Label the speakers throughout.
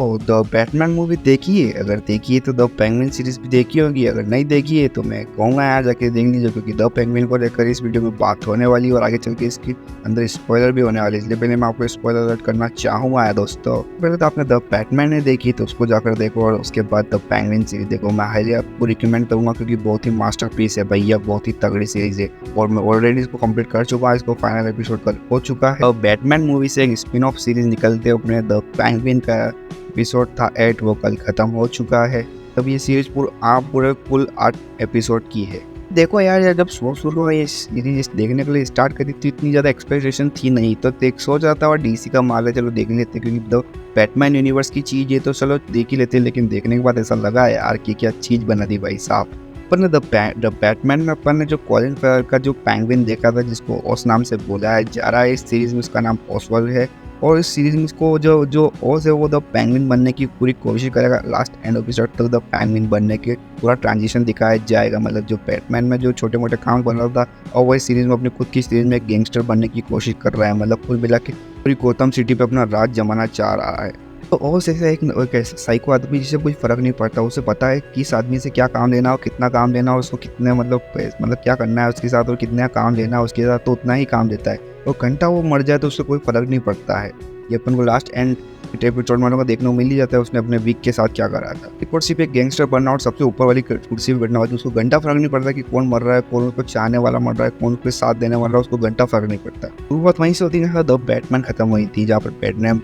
Speaker 1: O the Batman movie देखी है? अगर देखी है तो द पेंगुइन सीरीज भी देखी होगी। अगर नहीं देखी है तो मैं कहूँगा यार जाके देख लीजिए, क्योंकि द पेंगुइन को लेकर इस वीडियो में बात होने वाली है और आगे चल के इसके अंदर स्पॉइलर भी होने वाले, इसलिए पहले मैं आपको स्पॉइलर अलर्ट करना चाहूँगा यार दोस्तों। पहले तो आपने द बैटमैन ने देखी तो उसको जाकर देखो और उसके बाद द पेंगुइन सीरीज देखो। मैं हाईली आपको रिकमेंड करूँगा क्योंकि बहुत ही मास्टरपीस है भैया, बहुत ही तगड़ी सीरीज है और मैं ऑलरेडी इसको कंप्लीट कर चुका हूँ। इसको फाइनल एपिसोड कल हो चुका है। बैटमैन मूवी से एक स्पिन ऑफ सीरीज निकलते अपने द पेंगुइन का एपिसोड था 8, वो कल खत्म हो चुका है। तब ये सीरीज पूरे कुल 8 एपिसोड की है। देखो यार जब शुरू में ये सीरीज देखने के लिए स्टार्ट करी तो इतनी ज़्यादा एक्सपेक्टेशन थी नहीं, तो देख सोच रहा था और डीसी का माल है चलो देख लेते, क्योंकि द बैटमैन यूनिवर्स की चीज़ है तो चलो देख ही लेते। लेकिन देखने के बाद ऐसा लगा यार कि क्या चीज़ बना दी भाई साहब। अपन ने द बैटमैन में अपन ने जो कॉलिन फेरल का जो पेंगुइन देखा था जिसको ओस नाम से बुलाया जा रहा है, इस सीरीज में उसका नाम ओसवर्ल्ड है और इस सीरीज में इसको जो ओस है वो द पेंगुइन बनने की पूरी कोशिश करेगा। लास्ट एंड एपिसोड तक द पेंगुइन बनने के पूरा ट्रांजिशन दिखाया जाएगा। मतलब जो बैटमैन में जो छोटे मोटे काम बन रहा था और वही सीरीज में अपनी खुद की सीरीज में एक गैंगस्टर बनने की कोशिश कर रहा है। मतलब कुल मिला के पूरी गोथम सिटी पे अपना राज जमाना चाह रहा है। तो ओस ऐसा एक ऐसा साइको आदमी जिसे कोई फर्क नहीं पड़ता, उसे पता है किस आदमी से क्या काम लेना और कितना काम लेना और उसको कितने मतलब क्या करना है उसके साथ और कितना काम लेना है उसके साथ, तो उतना ही काम देता है। और घंटा वो मर जाए तो उससे कोई फर्क नहीं पड़ता है। ये अपन को लास्ट एंड एपिसोड वालों को देखने को मिल ही जाता है उसने अपने वीक के साथ क्या करा था। एक और सिर्फ एक गैंगस्टर बनना और सबसे ऊपर वाली कुर्सी पे बैठना होता है, उसको घंटा फर्क नहीं पड़ता कि कौन मर रहा है, कौन उसको चाहने वाला मर रहा है, कौन उसके साथ देने वाला है, उसको घंटा फर्क नहीं पड़ता। शुरुआत वहीं से होती है द बैटमैन खत्म हुई थी, जहाँ पर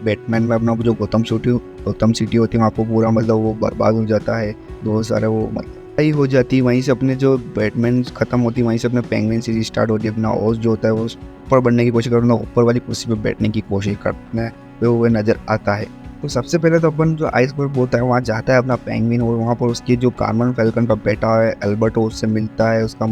Speaker 1: बैटमैन में अपना जो गोथम सिटी होती है वहाँ पर पूरा मतलब वो बर्बाद हो जाता है, बहुत सारे वो मतलब हो जाती है। वहीं से अपने जो बैटमैन खत्म होती है वहीं से अपने पेंगुइन सीरीज स्टार्ट होती है। अपना ओस जो होता है वो ऊपर बढ़ने की कोशिश करना, ऊपर वाली कुर्सी पर बैठने की कोशिश करते हैं वो नज़र आता है। तो सबसे पहले तो अपन जो आइसबर्ग बोलता है वहाँ जाता है अपना पेंगुइन और वहाँ पर उसके जो कार्बन फैल्कन पर बैठा है एल्बर्टो उससे मिलता है। उसका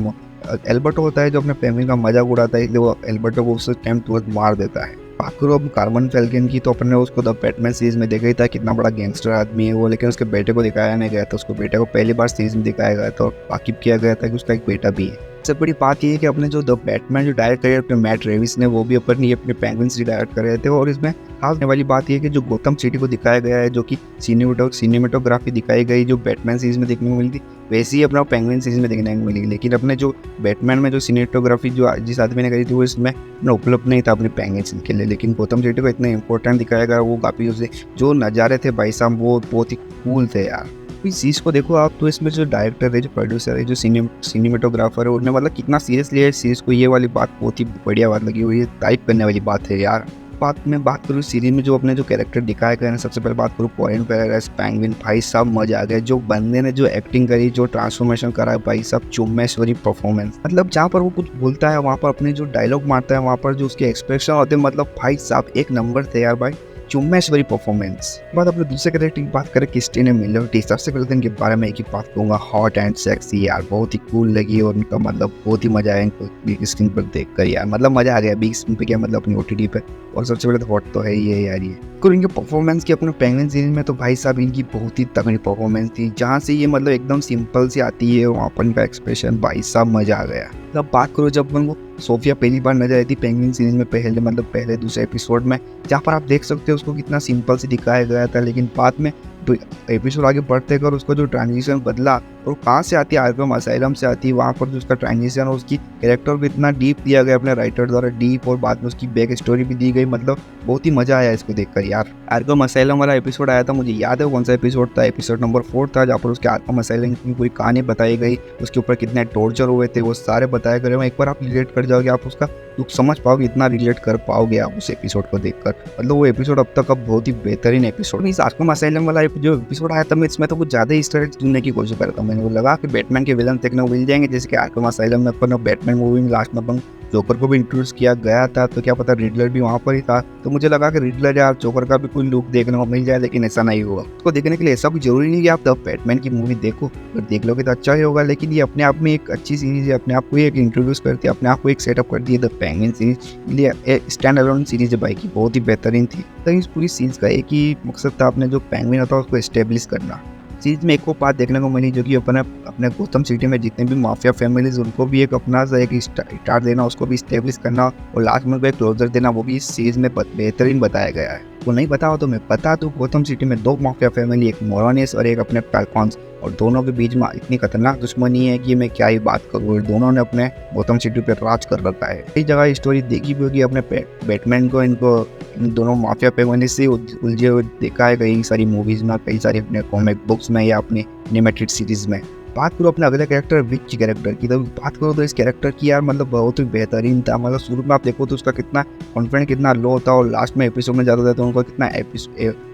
Speaker 1: एल्बर्टो होता है जो अपने पेंगुइन का मजाक उड़ाता है, इसलिए वो एल्बर्टो को उससे टाइम तुरंत मार देता है। बात करो अब कार्बन फैल्कन की तो अपन ने उसको द बैटमैन सीरीज में देखा ही था कितना बड़ा गैंगस्टर आदमी है वो, लेकिन उसके बेटे को दिखाया नहीं गया था। उसको बेटे को पहली बार सीरीज में दिखाया गया था और वाकिफ किया गया था कि उसका एक बेटा भी है। सबसे बड़ी बात यह है कि अपने जो द बैटमैन जो डायरेक्ट करे अपने मैट रेविस ने, वो भी अपने पेंगुइन सीरीज डायरेक्ट कर रहे थे। और इसमें खास होने वाली बात यह है कि जो गोथम सिटी को दिखाया गया है, जो कि सिनेमेटोग्राफी दिखाई गई जो बैटमैन सीरीज में देखने को मिली थी, वैसे ही अपना पेंगुइन सीरीज में देखने को मिली। लेकिन अपने जो बैटमैन में जो सिनेमेटोग्राफी जो जिस आदमी ने करी थी वो इसमें उपलब्ध नहीं था अपने पेंगुइन सीरीज के लिए। लेकिन गोथम सिटी को इतना इंपॉर्टेंट दिखाया गया, वो काफ़ी उसे जो नज़ारे थे भाई साहब वो बहुत ही कूल थे यार। इस चीज़ को देखो आप तो इसमें जो डायरेक्टर है, जो प्रोड्यूसर है, जो सिनेमेटोग्राफर है, उन्होंने मतलब कितना सीरियसली है सीरीज़ को, ये वाली बात बहुत ही बढ़िया बात लगी हुई है, तारीफ करने वाली बात है यार। बात करूँ सीरीज में जो अपने जो कैरेक्टर दिखाए गए हैं, सबसे पहले बात करूँ कॉलिन फेरल एज पेंगुइन, भाई साहब मजा आ गया। जो बंदे ने जो एक्टिंग करी, जो ट्रांसफॉर्मेशन करा है भाई साहब, चुम्मेश्वरी परफॉर्मेंस। मतलब जहाँ पर वो कुछ बोलता है वहाँ पर अपने जो डायलॉग मारता है वहाँ पर जो उसके एक्सप्रेशन होते हैं, मतलब भाई साहब एक नंबर थे यार भाई, चुम्मेश्वरी परफॉर्मेंस। बाद अपने दूसरे कैरेक्टर की बात करें क्रिस्टीना मिलोटी, सबसे पहले तो इनके बारे में एक ही बात कहूँगा, हॉट एंड सेक्सी यार, बहुत ही कूल लगी और उनका मतलब बहुत ही मजा आया इनको बिग स्क्रीन पर देख कर यार, मतलब मजा आ गया बिग स्क्रीन पे क्या मतलब अपनी OTT पे। और सबसे पहले तो हॉट तो है ही है यार ये। और इनके परफॉर्मेंस की अपने पेंगुइन सीरीज में तो भाई साहब इनकी बहुत ही तगड़ी परफॉर्मेंस थी, जहाँ से ये मतलब एकदम सिंपल सी आती है वहाँ पर इनका एक्सप्रेशन भाई साहब मजा आ गया। अब बात करो जब अपन को सोफिया पहली बार नजर आई थी पेंगुइन सीरीज में, पहले दूसरे एपिसोड में, जहाँ पर आप देख सकते हो उसको कितना सिंपल से दिखाया गया था। लेकिन बाद में तो एपिसोड आगे बढ़ते कर उसका जो ट्रांजिशन बदला और कहाँ से आती है आर्कम असाइलम से आती है, वहाँ पर जो उसका ट्रांजिशन और उसकी कैरेक्टर भी इतना डीप दिया गया अपने राइटर द्वारा, डीप, और बाद में उसकी बैक स्टोरी भी दी गई। मतलब बहुत ही मजा आया इसको देखकर यार। आर्कम असाइलम वाला एपिसोड आया था, मुझे याद है कौन सा एपिसोड था, एपिसोड नंबर 4 था, जहाँ पर उसके आर्कम असाइलम की पूरी कहानी बताई गई, उसके ऊपर कितने टॉर्चर हुए थे वो सारे बताए गए। एक बार आप रिलेट कर जाओगे, आप उसका दुख समझ पाओगे, इतना रिलेट कर पाओगे आप उस एपिसोड को देखकर। मतलब वो एपिसोड अब तक अब बहुत ही बेहतरीन एपिसोड। इस आर्कम असाइलम वाला जो एपिसोड आया था मैं इसमें तो कुछ ज़्यादा इस तरह ढूंढने की कोशिश कर रहा था। मैंने को लगा कि बैटमैन के विलन देखने को मिल जाएंगे, जैसे कि आर्कम असाइलम में अपन बैटमैन मूवी में लास्ट में अपन जोकर को भी इंट्रोड्यूस किया गया था, तो क्या पता रिडलर भी वहाँ पर ही था, तो मुझे लगा कि रिडलर या जोकर का भी कोई लुक देखने को मिल जाए, लेकिन ऐसा नहीं हुआ। उसको देखने के लिए ऐसा कुछ जरूरी नहीं कि आप द बैटमैन की मूवी देखो, अगर देख लोगे तो अच्छा ही होगा। लेकिन ये अपने आप में एक अच्छी सीरीज है, अपने आप को एक इंट्रोड्यूस करती है, अपने आप को एक सेटअप करती है। द पेंगुइन सीरीज लिए एक स्टैंड अलोन सीरीज है भाई की, बहुत ही बेहतरीन थी। तो इस पूरी सीरीज का एक ही मकसद था, अपने जो पेंगुइन होता है उसको एस्टेब्लिश करना। सीरीज में एक और बात देखने को मिली जो कि अपने गोथम सिटी में जितने भी माफिया फैमिलीज उनको भी एक अपना सा एक स्टार देना, उसको भी स्टेब्लिश करना और लास्ट में एक क्लोजर देना, वो भी इस सीरीज में बेहतरीन बताया गया है। आपको नहीं पता हो तो मैं बता दूं, गोथम सिटी में 2 माफिया फैमिली, एक मोरोनियस और एक अपने फैल्कॉन्स, और दोनों के बीच में इतनी खतरनाक दुश्मनी है कि मैं क्या ही बात करूँ। दोनों ने अपने गोथम सिटी पे राज कर रखा है। कई जगह स्टोरी देखी भी होगी अपने बैटमैन को, इनको इन दोनों माफिया फैमिली से उलझे हुए देखा है कई सारी मूवीज में, कई सारी अपने कॉमिक बुक्स में या अपनी एनिमेटेड सीरीज में। बात करो अपने अगले कैरेक्टर विक की कैरेक्टर की, तो बात करो तो इस कैरेक्टर की यार मतलब बहुत ही बेहतरीन था। मतलब शुरू में आप देखो तो उसका कितना कॉन्फिडेंस कितना लो होता है और लास्ट में एपिसोड में जाता था तो उनको कितना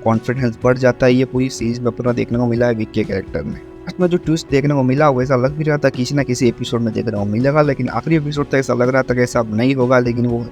Speaker 1: कॉन्फिडेंस बढ़ जाता है। ये पूरी सीरीज में अपना देखने को मिला है विक के कैरेक्टर में। लास्ट में जो ट्विस्ट देखने को मिला वैसा लग भी रहा था किसी ना किसी एपिसोड में देखने को मिलेगा, लेकिन आखिरी एपिसोड तक ऐसा लग रहा था कि ऐसा नहीं होगा। लेकिन वो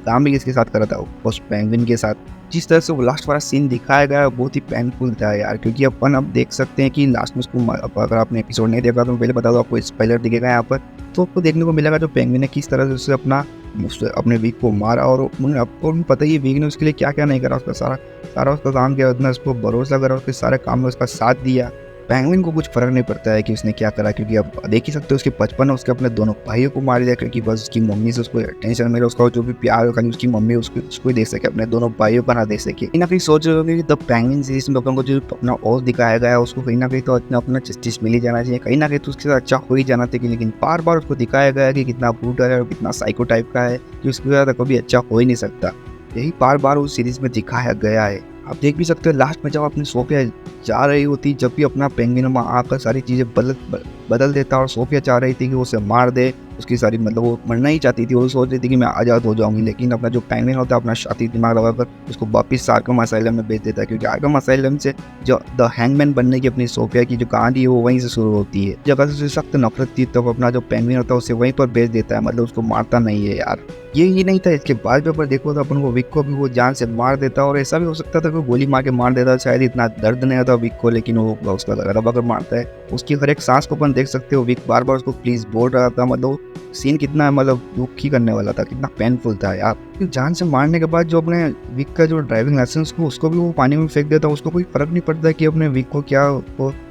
Speaker 1: काम भी किसके साथ कर रहा था, उस पेंगुइन के साथ। जिस तरह से वो लास्ट वाला सीन दिखाया गया बहुत ही पेनफुल था यार, क्योंकि अपन अब देख सकते हैं कि लास्ट में उसको, अगर आपने एपिसोड नहीं देखा तो मैं पहले बता दो, आपको स्पॉइलर दिखेगा यहाँ पर, तो आपको देखने को मिलेगा जो पेंगुइन ने किस तरह से उससे अपने वीक को मारा। और आपको पता ही वीक ने उसके लिए क्या क्या नहीं करा, उसका सारा उसका काम किया, उतना उसको भरोसा करा, उसके सारे काम में उसका साथ दिया। पेंगुइन को कुछ फर्क नहीं पड़ता है कि उसने क्या करा, क्योंकि अब देख ही सकते हो उसके बचपन में उसके अपने दोनों भाइयों को मार दिया, क्योंकि बस उसकी मम्मी से उसको टेंशन मिला, उसका जो भी प्यार होगा उसकी मम्मी उसको ही दे सके, अपने दोनों भाइयों का ना दे सके। कहीं ना कहीं सोच रहे होंगे कि द पेंगुइन सीरीज में अपन को जो अपना और दिखाया गया है उसको कहीं ना कहीं तो अपना जस्टिस मिल ही जाना चाहिए, कहीं ना कहीं तो उसके साथ अच्छा हो ही जाना चाहिए। लेकिन बार बार उसको दिखाया गया है कि कितना ब्रूटल है और कितना साइको टाइप का है कि उसके साथ कभी अच्छा हो ही नहीं सकता। यही बार बार उस सीरीज में दिखाया गया है। आप देख भी सकते हो लास्ट में जब अपनी सोफिया जा रही होती, जब भी अपना पेंगुइन में आकर सारी चीज़ें बदल देता, और सोफिया चाह रही थी कि उसे मार दे, उसकी सारी मतलब वो मरना ही चाहती थी, वो सोच रही थी कि मैं आज़ाद हो जाऊंगी। लेकिन अपना जो पेंगुइन होता है अपना शाती दिमाग लगाकर उसको वापस आर्कम असाइलम में भेज देता है, क्योंकि आर्कम असाइलम से जो द हैंगमैन बनने की अपनी सोफिया की जो कहानी है वो वहीं से शुरू होती है। जगह से सख्त नफरत थी तो अपना जो पेंगुइन होता है उसे वहीं पर भेज देता है, मतलब उसको मारता नहीं है यार। ये नहीं था, इसके बाद पेपर देखो तो अपन को विक को भी वो जान से मार देता, और ऐसा भी हो सकता था कि गोली मार के मार देता, शायद इतना दर्द नहीं होता विक को, लेकिन वो उसका रबा कर मारता है। उसकी हर एक सांस को अपन देख सकते हो, विक बार बार उसको प्लीज बोल रहा था। मतलब सीन कितना मतलब दुखी करने वाला था, कितना पेनफुल था यार। जान से मारने के बाद जो अपने विक का जो ड्राइविंग लाइसेंस को उसको भी वो पानी में फेंक देता, उसको कोई फर्क नहीं पड़ता कि अपने विक को क्या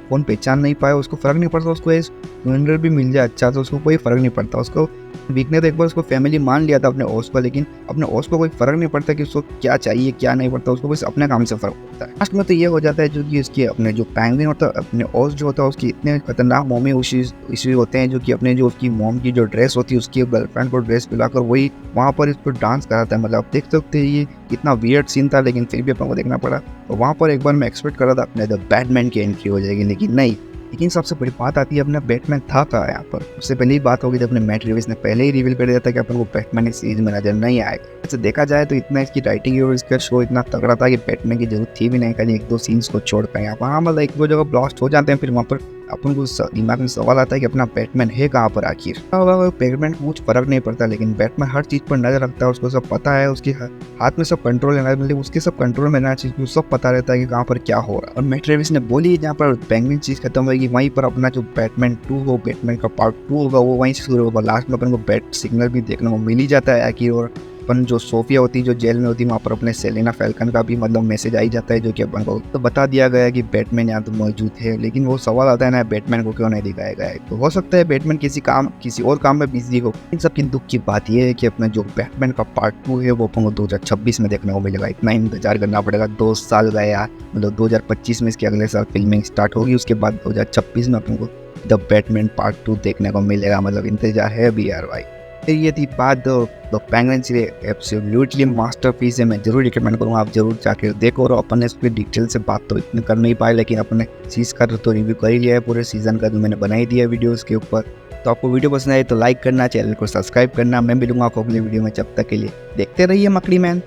Speaker 1: कौन पहचान नहीं पाया, उसको फर्क नहीं पड़ता। उसको सिलेंडर भी मिल जाए अच्छा तो उसको कोई फर्क नहीं पड़ता। उसको विक ने तो एक बार उसको फैमिली मान लिया था अपने ओस को, लेकिन अपने ओस को कोई फर्क नहीं पड़ता कि उसको क्या चाहिए क्या नहीं पड़ता, उसको बस अपने काम से फर्क पड़ता है। लास्ट में तो ये हो जाता है जो कि उसके अपने जो पेंगुइन होता है, अपने ओस जो होता है उसकी इतने खतरनाक मोमी इश्यूज होते हैं, जो कि अपने जो उसकी मॉम की जो ड्रेस होती है उसकी गर्लफ्रेंड को ड्रेस पिलाकर वही वहाँ पर इसको डांस कराता है। मतलब आप देख सकते हैं ये कितना वियर्ड सीन था, लेकिन फिर भी अपन को देखना पड़ा। तो वहाँ पर एक बार मैं एक्सपेक्ट कर रहा था अपने द बैटमैन की एंट्री हो जाएगी, लेकिन नहीं। लेकिन सबसे बड़ी बात आती है अपना बैटमैन था कहाँ यहाँ पर। उससे पहले ही बात होगी जब अपने मैट रिव्यूज ने पहले ही रिवील कर दिया था कि अपन को बैटमैन इस सीरीज में नजर नहीं आएगा। वैसे देखा जाए तो इतना इसकी राइटिंग और इसका शो इतना तगड़ा था कि बैटमैन की जरूरत थी भी नहीं, खाली 1-2 सीन्स को छोड़कर यहाँ पर। हाँ मतलब 1-2 जगह ब्लास्ट हो जाते हैं, फिर वहाँ पर अपन को दिमाग में सवाल आता है कि अपना बैटमैन है कहाँ पर आखिर। बैटमैन को कुछ फर्क नहीं पड़ता, लेकिन बैटमैन हर चीज पर नजर रखता है, उसको सब पता है, उसके हाथ में सब कंट्रोल है, मतलब उसके सब कंट्रोल में रहना चाहिए, सब पता रहता है कि कहाँ पर क्या हो रहा है। और मैट रेविस ने बोली जहाँ पर पेंगुइन चीज खत्म होगी वहीं पर अपना जो बैटमैन 2 हो, बैटमैन का पार्ट 2 होगा, वो वहीं से शुरू होगा। लास्ट में अपन को बैट सिग्नल भी देखने को मिल ही जाता है आखिर। और अपन जो सोफिया होती है जो जेल में होती है वहाँ पर अपने सेलेना फैल्कन का भी मतलब मैसेज आ ही जाता है, जो कि अपन को तो बता दिया गया है कि बैटमैन यहाँ तो मौजूद है। लेकिन वो सवाल आता है ना, बैटमैन को क्यों नहीं दिखाया गया है। तो हो सकता है बैटमैन किसी और काम में बिजी हो। इन सब की दुख की बात यह है कि अपना जो बैटमैन का पार्ट 2 है वो अपन को 2026 में देखने को मिलेगा। इतना इंतजार करना पड़ेगा, 2 साल गया, मतलब 2025 में इसके अगले साल फिल्मिंग स्टार्ट होगी, उसके बाद 2026 में अपन को द बैटमैन पार्ट 2 देखने को मिलेगा। मतलब इंतजार है अभी यार भाई। ये थी बात the penguin series absolutely masterpiece है, मैं जरूर रिकमेंड करूँगा आप जरूर जाकर देखो। और अपन इस पर डिटेल से बात तो इतनी कर नहीं पाए, लेकिन अपने चीज़ का तो रिव्यू कर ही लिया है पूरे सीजन का, जो मैंने बना ही दिया वीडियोस के ऊपर। तो आपको वीडियो पसंद आए तो लाइक करना, चैनल को सब्सक्राइब करना। मैं मिलूंगा आपको अगली वीडियो में, जब तक के लिए देखते रहिए मकड़ी मैन।